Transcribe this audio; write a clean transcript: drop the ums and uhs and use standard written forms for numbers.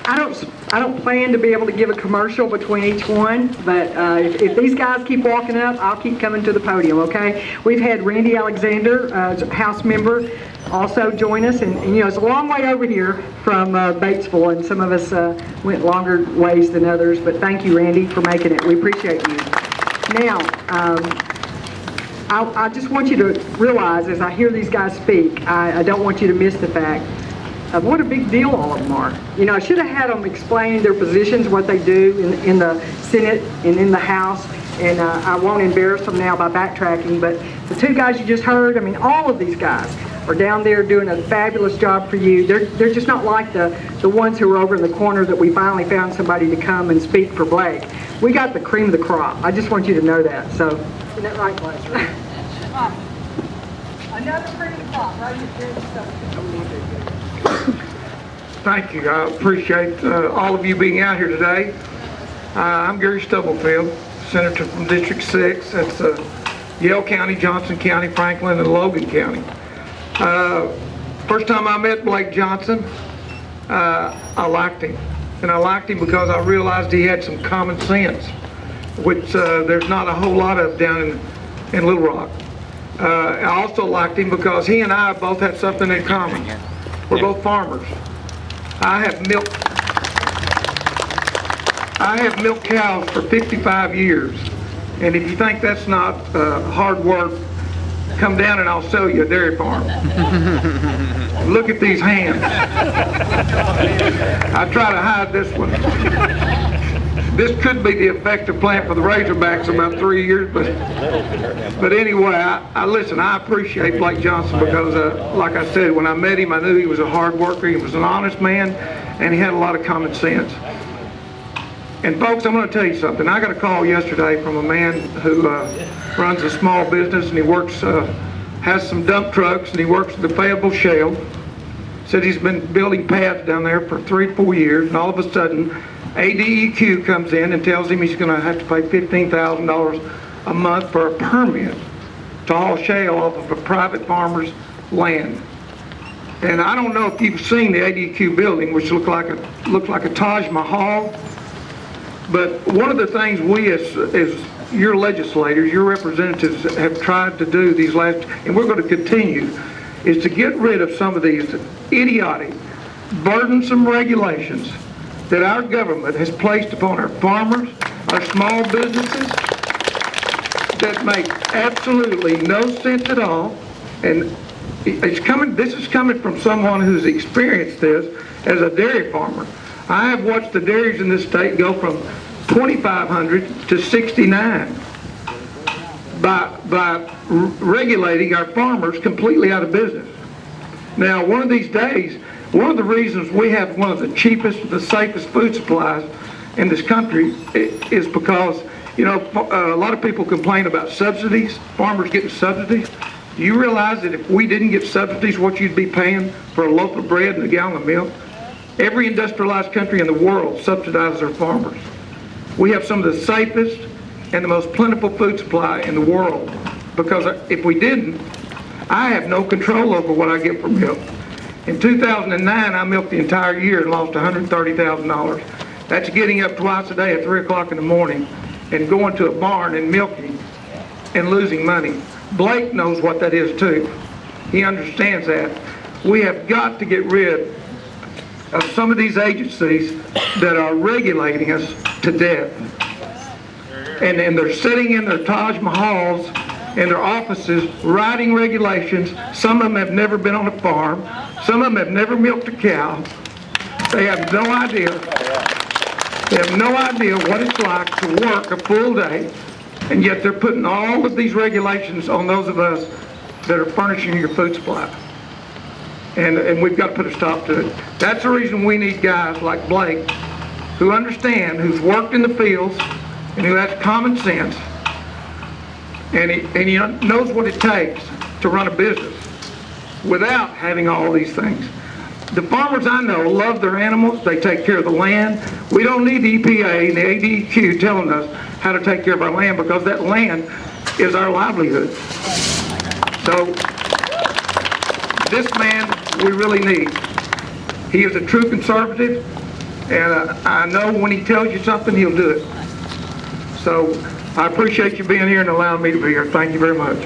I don't plan to be able to give a commercial between each one, but if these guys keep walking up, I'll keep coming to the podium, okay? We've had Randy Alexander, House member, also join us, and you know, it's a long way over here from Batesville, and some of us went longer ways than others, but thank you, Randy, for making it. We appreciate you. Now, I just want you to realize, as I hear these guys speak, I don't want you to miss the fact of what a big deal all of them are. You know, I should have had them explain their positions, what they do in the Senate and in the House, and I won't embarrass them now by backtracking, but the two guys you just heard, I mean, all of these guys are down there doing a fabulous job for you. They're just not like the ones who are over in the corner that we finally found somebody to come and speak for Blake. We got the cream of the crop. I just want you to know that. So, isn't that right, Blazer? Another cream of the crop, right here. Thank you. I appreciate all of you being out here today. I'm Gary Stubblefield, Senator from District 6. That's Yale County, Johnson County, Franklin, and Logan County. First time I met Blake Johnson, I liked him. And I liked him because I realized he had some common sense, which there's not a whole lot of down in Little Rock. I also liked him because he and I both had something in common. We're both farmers. I have milked cows for 55 years. And if you think that's not hard work, come down and I'll sell you a dairy farm. Look at these hands. I try to hide this one. This could be the effective plant for the Razorbacks in about 3 years, but anyway, listen, I appreciate Blake Johnson because, like I said, when I met him, I knew he was a hard worker, he was an honest man, and he had a lot of common sense. And folks, I'm going to tell you something. I got a call yesterday from a man who runs a small business, and he works, has some dump trucks, and he works at the Fayetteville Shale. Said he's been building paths down there for 3 or 4 years, and all of a sudden, ADEQ comes in and tells him he's going to have to pay $15,000 a month for a permit to haul shale off of a private farmer's land. And I don't know if you've seen the ADEQ building, which looks like a Taj Mahal. But one of the things we as your legislators, your representatives have tried to do these last, and we're going to continue, is to get rid of some of these idiotic, burdensome regulations that our government has placed upon our farmers, our small businesses, that make absolutely no sense at all. And this is coming from someone who's experienced this as a dairy farmer. I have watched the dairies in this state go from 2,500 to 69 by regulating our farmers completely out of business. Now, one of these days, one of the reasons we have one of the cheapest, the safest food supplies in this country is because, you know, a lot of people complain about subsidies, farmers getting subsidies. Do you realize that if we didn't get subsidies, what you'd be paying for a loaf of bread and a gallon of milk? Every industrialized country in the world subsidizes their farmers. We have some of the safest and the most plentiful food supply in the world because if we didn't, I have no control over what I get for milk. In 2009, I milked the entire year and lost $130,000. That's getting up twice a day at 3 o'clock in the morning and going to a barn and milking and losing money. Blake knows what that is too. He understands that. We have got to get rid of some of these agencies that are regulating us to death. And they're sitting in their Taj Mahals in their offices writing regulations. Some of them have never been on a farm. Some of them have never milked a cow. They have no idea. They have no idea what it's like to work a full day, and yet they're putting all of these regulations on those of us that are furnishing your food supply. And we've got to put a stop to it. That's the reason we need guys like Blake who understand, who's worked in the fields, and who has common sense, and he knows what it takes to run a business without having all these things. The farmers I know love their animals. They take care of the land. We don't need the EPA and the ADEQ telling us how to take care of our land because that land is our livelihood. So this man we really need. He is a true conservative. And I know when he tells you something, he'll do it. So I appreciate you being here and allowing me to be here. Thank you very much.